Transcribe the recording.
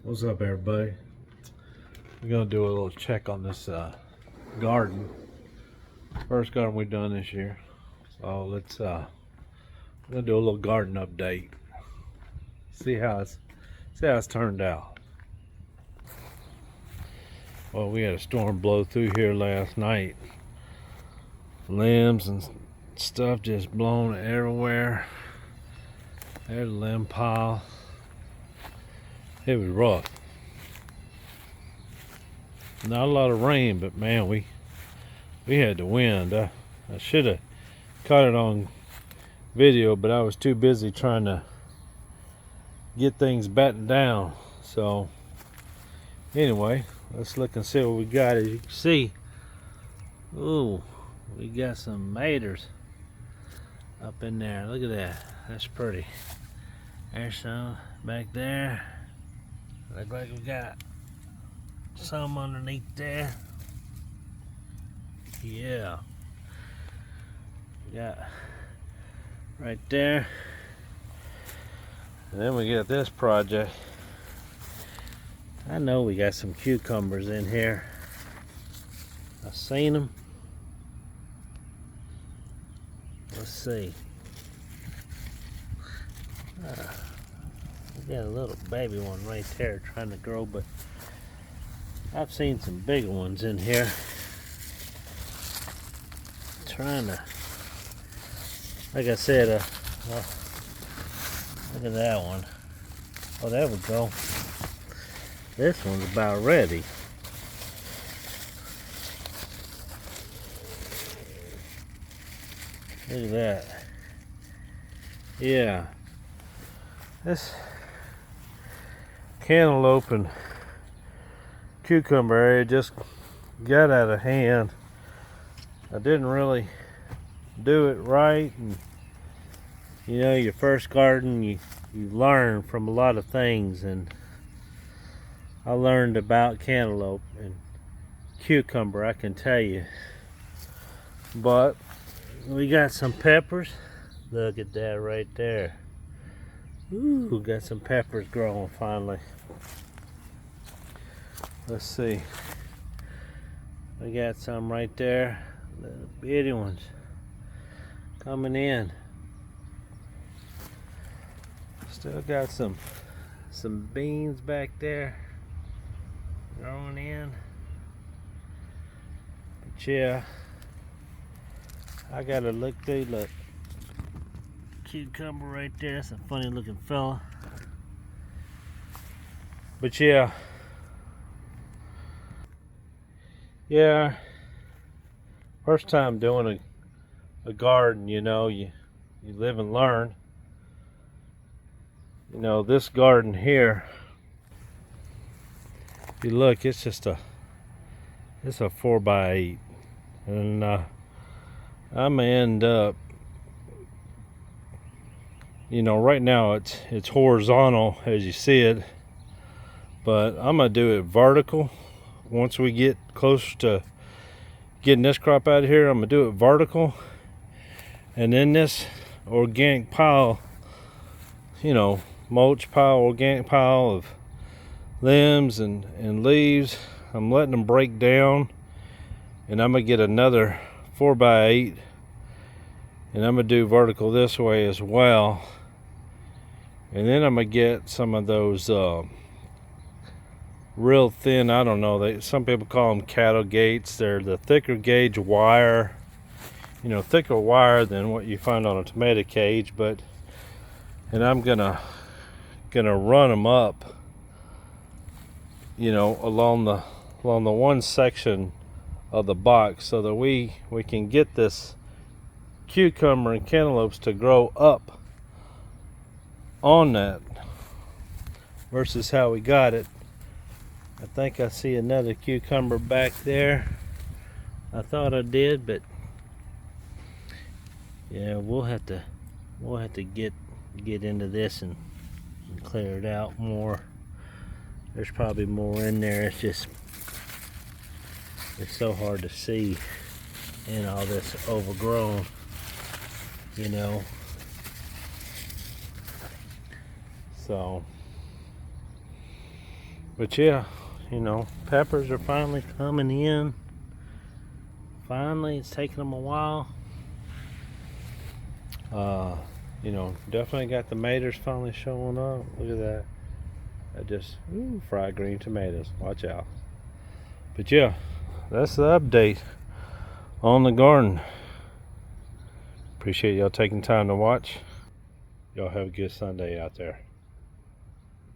What's up, everybody? We're gonna do a little check on this garden. First garden we've done this year. So let's we're gonna do a little garden update. See how it's turned out. Well, we had a storm blow through here last night. Limbs and stuff just blown everywhere. There's a limb pile. It was rough. Not a lot of rain, but man, we had the wind. I should have caught it on video, but I was too busy trying to get things battened down. So anyway, let's look and see what we got. As you can see, ooh, we got some maters up in there. Look at that. That's pretty. There's some back there. Look like we got some underneath there. Yeah. We got right there. And then we get this project. I know we got some cucumbers in here. I've seen them. Let's see. We got a little baby one right there trying to grow, but I've seen some bigger ones in here. Trying to, like I said, well, look at that one. Oh, there we go. This one's about ready. Look at that. Yeah. This cantaloupe and cucumber area just got out of hand. I didn't really do it right, and you know, your first garden, you learn from a lot of things, and I learned about cantaloupe and cucumber, I can tell you. But we got some peppers. Look at that right there. Ooh, got some peppers growing finally. Let's see. We got some right there. Little bitty ones coming in. Still got some beans back there growing in. But yeah, I gotta look through. Look, cucumber right there. That's a funny looking fella. But yeah, first time doing a garden, you know, you live and learn. You know, this garden here, if you look, it's just a 4x8, and I'm gonna end up, you know, right now it's horizontal as you see it, but I'm gonna do it vertical. Once we get close to getting this crop out of here, I'm gonna do it vertical, and then this organic pile, you know, mulch pile, organic pile of limbs and leaves, I'm letting them break down, and I'm gonna get another 4x8, and I'm gonna do vertical this way as well, and then I'm gonna get some of those real thin, I don't know, some people call them cattle gates. They're the thicker gauge wire, you know, thicker wire than what you find on a tomato cage, and I'm gonna run them up, you know, along the one section of the box, so that we can get this cucumber and cantaloupes to grow up on that versus how we got it. I think I see another cucumber back there. I thought I did, but yeah, we'll have to get into this and clear it out more. There's probably more in there. It's so hard to see in all this overgrown, you know. So But yeah, you know, peppers are finally coming in. Finally, it's taken them a while. You know, definitely got the tomatoes finally showing up. Look at that. I just, fried green tomatoes. Watch out. But yeah, that's the update on the garden. Appreciate y'all taking time to watch. Y'all have a good Sunday out there.